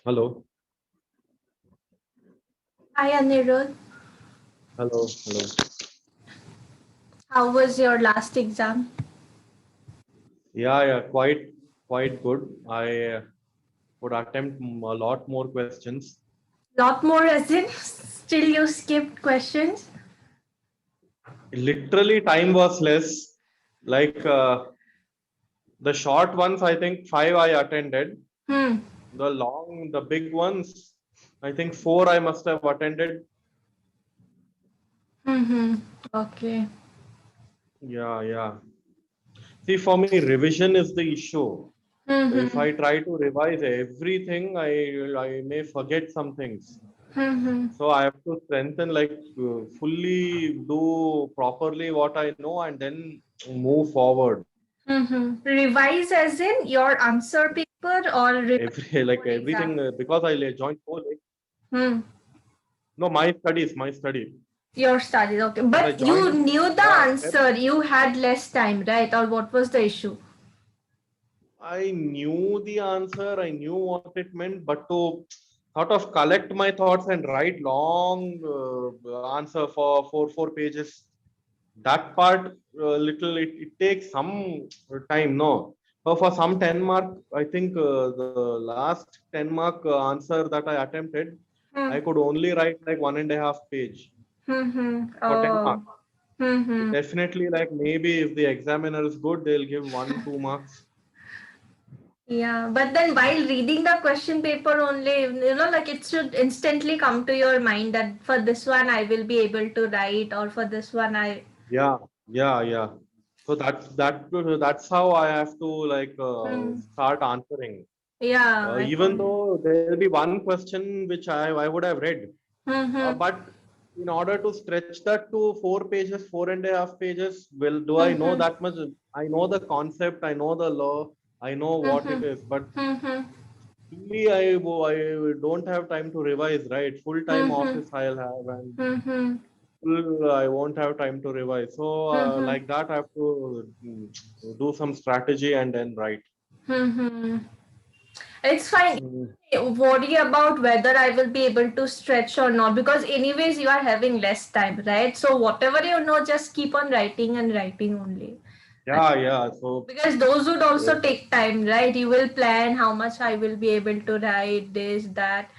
Hello, Hi Anirudh, hello. how was your last exam? Yeah, quite good. I would attempt a lot more questions. Lot more as in still you skipped questions? Literally, time was less. Like the short ones, I think five I attended. Hmm. The big ones, I think four I must have attended. Mm-hmm. Okay. Yeah. See, for me, revision is the issue. If Mm-hmm. I try to revise everything, I may forget some things. Mm-hmm. So I have to strengthen, like fully do properly what I know and then move forward. Mm-hmm. Revise as in your answer paper or revise Every like for exam? everything because joined so late. Hmm. No, my study. Your studies, okay. Because I But joined you in knew the yeah, answer, you had less time, right? Or what was the issue? I knew the answer, I knew what it meant, but to sort of collect my thoughts and write long answer for four pages, that part it takes some time, no. So for some 10 mark, I think the last 10 mark answer that I attempted, Hmm. I could only write like 1.5 page Mm-hmm. for 10 marks. Oh. Mm-hmm. Definitely, like maybe if the examiner is good, they'll give 1 2 marks. Yeah, but then while reading the question paper only, like it should instantly come to your mind that for this one I will be able to write, or for this one I. Yeah. So that's how I have to like Hmm. start answering. Yeah, I Even can. though there'll be one question which I would have read, Mm-hmm. but in order to stretch that to 4 pages, 4.5 pages, will do I know Mm-hmm. that much? I know the concept, I know the law, I know what Mm-hmm. it is, but Mm-hmm. really I don't have time to revise, right? Full time Mm-hmm. office I'll have, and Mm-hmm. I won't have time to revise. So Mm-hmm. like that, I have to do some strategy and then write. Mm-hmm. It's fine. Mm. Worry about whether I will be able to stretch or not, because anyways you are having less time, right? So whatever you know, just keep on writing and writing only. Yeah. So Because those would uh, also take time, right? You will plan how much I will be able to write, this, that.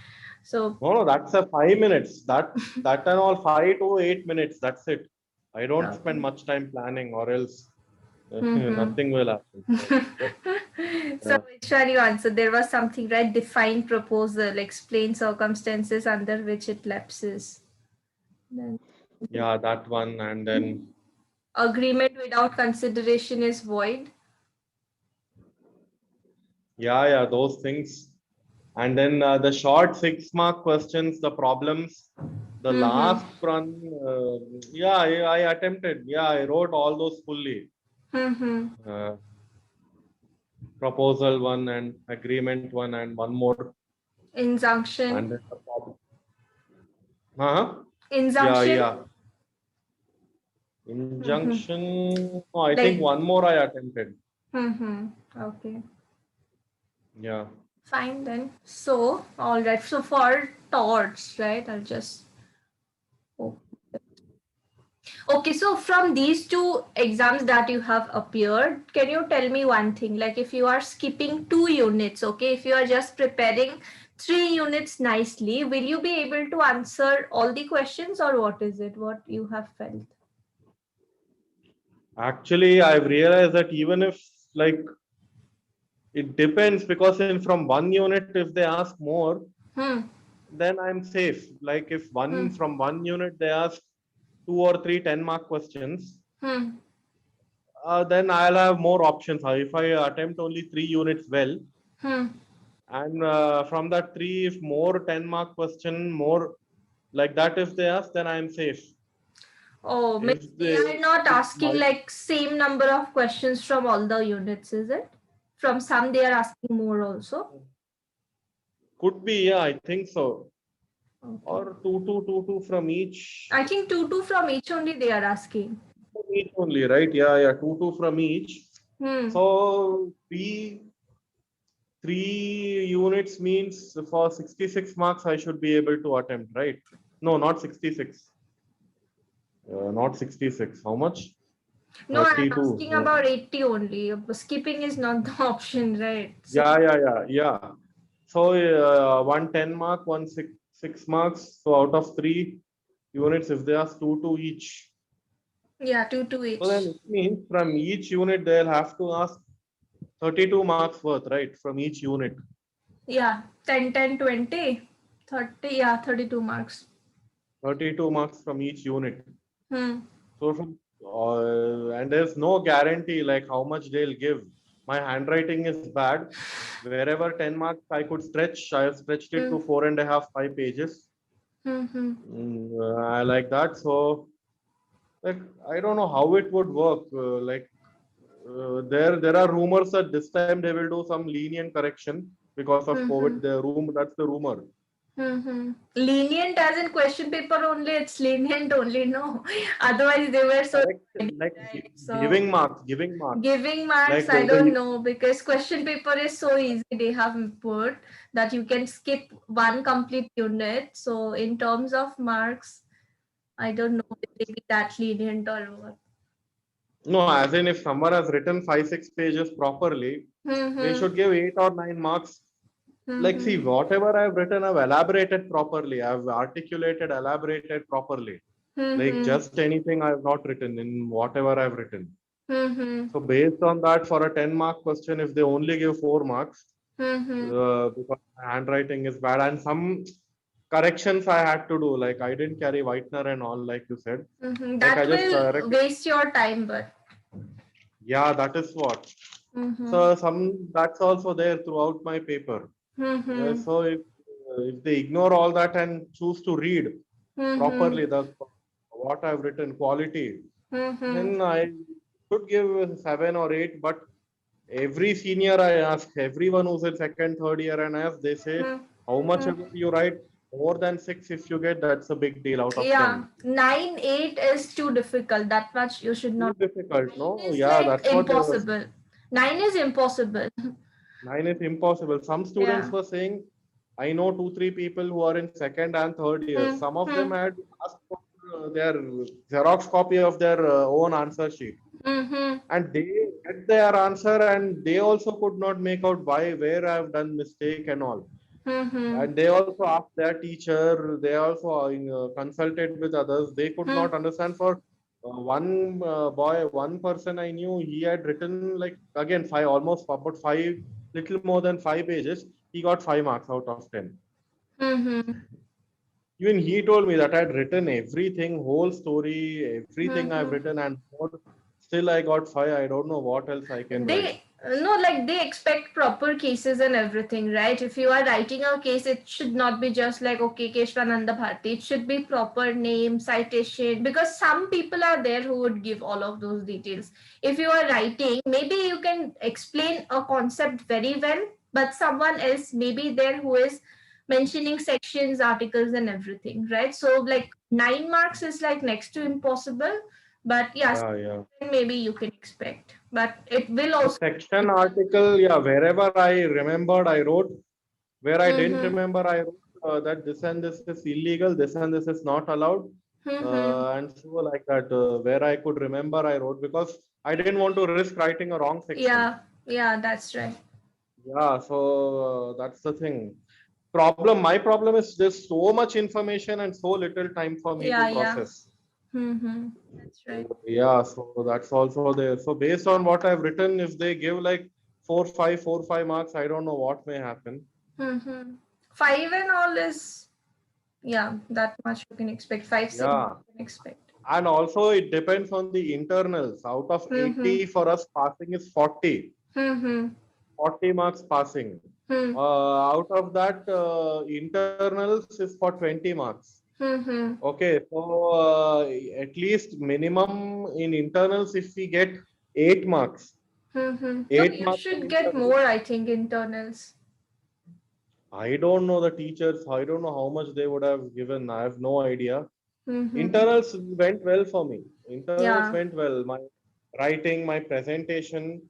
So, no, that's a 5 minutes. That and all 5 to 8 minutes. That's it. I don't spend okay. much time planning, or else Mm-hmm. nothing will happen. So, So, yeah, which one you answer? There was something, right? Define proposal, explain circumstances under which it lapses. Then, yeah, that one, and then agreement without consideration is void. yeah, those things. And then the short 6 mark questions, the problems, the Mm-hmm. last one, yeah, I attempted. Yeah, I wrote all those fully. Mm-hmm. Uh, Proposal one and agreement one and one more. And Injunction. then the problem. Huh? Injunction. Yeah. Mm-hmm. Injunction. No, I think Like, one more I attempted. mm-hmm. Okay. Yeah. Fine then. So, all right. So for torts, right? I'll just. Oh. Okay. So from these two exams that you have appeared, can you tell me one thing? Like, if you are skipping 2 units, okay, if you are just preparing 3 units nicely, will you be able to answer all the questions, or what is it? What you have felt? Actually, I've realized that even if like it depends because in from one unit, if they ask more, Hmm. then I'm safe. Like if Hmm. one from one unit they ask 2 or 3 10 mark questions, Hmm. then I'll have more options. If I attempt only 3 units well, Hmm. and from that three, if more 10 mark question, more like that, if they ask, then I'm safe. Oh, means If they they are not if asking my like same number of questions from all the units, is it? From some they are asking more also. could be, yeah, I think so, Okay. or two from each. I think two from each only they are asking. From each only, right? Yeah, two from each. Hmm. So 3 units means for 66 marks I should be able to attempt, right? No, not 66. Not 66. How much? No, I'm 32. asking about 80 only. Skipping is not the option, right? So, Yeah. So one 10 mark, one six marks. So out of 3 units, if they ask 2 each. yeah, 2 So then each. it means from each unit they'll have to ask 32 marks worth, right? From each unit. Yeah, 10, 10, 20, 30. Yeah, 32 marks. 32 marks from each unit. Hmm. So from and there's no guarantee like how much they'll give. My handwriting is bad. Wherever 10 marks I could stretch, I have stretched it to 4.5, 5 pages. Hmm. I like that. So like I don't know how it would work. There are rumors that this time they will do some lenient correction because of COVID. That's the rumor. Lenient as in question paper only, it's lenient only, no. Otherwise, they were so. Correction, like Right? So, giving marks, giving marks. giving marks, Like I don't know, because question paper is so easy. They have put that you can skip one complete unit. So, in terms of marks, I don't know if they be that lenient or what. no, as in if someone has written 5, 6 pages properly, they should give 8 or 9 marks. Like, see, whatever I've written, I've elaborated properly. I've articulated, elaborated properly. Like, just anything I've not written in whatever I've written. So, based on that, for a 10-mark question, if they only give 4 marks, because my handwriting is bad, and some corrections I had to do, like I didn't carry whitener and all, like you said. Like That I just will corrected. waste your time, but. Yeah, that is what. So that's also there throughout my paper. So if they ignore all that and choose to read properly the what I've written quality, then I should give 7 or 8. But every senior I ask, everyone who's in second, third year, and I ask, they say how much ever you write, more than 6 if you get, that's a big deal out of 10. 9, 8 is too difficult. That much you should Too not. difficult, 9 no? is Yeah, like that's what they were. impossible. 9 is impossible. 9 is impossible. Some students Yeah. were saying, I know 2, 3 people who are in second and third year. Some of them had asked for their Xerox copy of their own answer sheet. And they get their answer and they also could not make out where I've done mistake and all. And they also asked their teacher, they also consulted with others. They could not understand. For one one person I knew, he had written like again almost about 5, little more than 5 pages. He got 5 marks out of 10. Even he told me that I had written everything, whole story, everything I've written, and more. Still I got 5. I don't know what else I can write. They expect proper cases and everything, right? If you are writing a case, it should not be just like, okay, Keshwananda Bharti. It should be proper name, citation, because some people are there who would give all of those details. If you are writing, maybe you can explain a concept very well, but someone else may be there who is mentioning sections, articles, and everything, right? So, like 9 marks is like next to impossible, but Yeah. maybe you can expect, but it will The also. section article, yeah, wherever I remembered, I wrote. Where I didn't remember, I wrote that this and this is illegal, this and this is not allowed. And so like that, where I could remember, I wrote because I didn't want to risk writing a wrong section. Yeah, that's right. Yeah, so that's the thing. My problem is there's so much information and so little time for me to process. That's right. Yeah, so that's also there. So based on what I've written, if they give like 4, 5 marks, I don't know what may happen. 5 and all is, that much you can expect. 5, 6 Yeah. you can expect. And also it depends on the internals. Out of 80 for us, passing is 40. 40 marks passing. Out of that, internals is for 20 marks. Okay, so at least minimum in internals, if we get 8 marks. 8 You marks in should get internals. more, I think, internals. I don't know the teachers. I don't know how much they would have given. I have no idea. Internals went well for me. Internals went well. My writing, my presentation,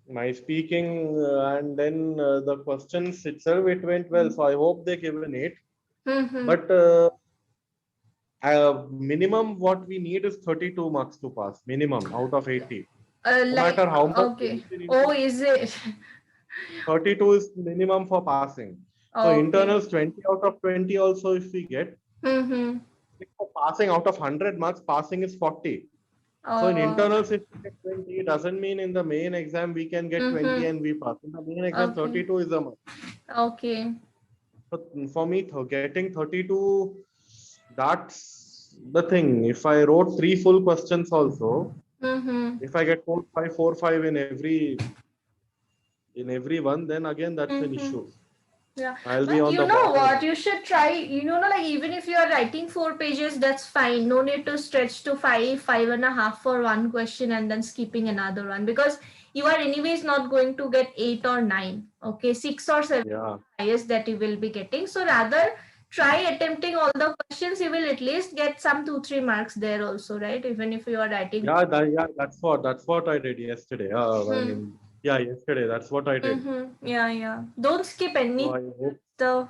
my speaking and then the questions itself, it went well. So I hope they give an 8. Mm-hmm. But minimum what we need is 32 marks to pass. Minimum out of 80. No Like, matter how much okay. we need Oh, to, is it? 32 is minimum for passing. So Okay. internals 20 out of 20 also if we get. Mm-hmm. For passing out of 100 marks, passing is 40. So in Oh. internals, if we get 20, it doesn't mean in the main exam we can get 20 Mm-hmm. and we pass. In the main exam, Okay. 32 is a must. Okay. So for me, getting 32, that's the thing. If I wrote 3 full questions also, Mm-hmm. if I get 4, 5 in every one, then again that's an Mm-hmm. issue. Yeah, I'll be but on you the know border. what? You should try, like even if you are writing 4 pages, that's fine. No need to stretch to 5.5 for one question and then skipping another one, because you are anyways not going to get 8 or 9. Okay, 6 or 7 Yeah. highest that you will be getting. So rather try attempting all the questions. You will at least get some 2-3 marks there also, right? Even if you are writing. Yeah, that's what I did yesterday. I Hmm. mean, yeah, yesterday. That's what I did. Mm-hmm. Yeah, yeah. Don't skip So any. I hope. The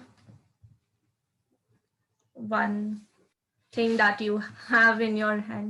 one thing that you have in your hand.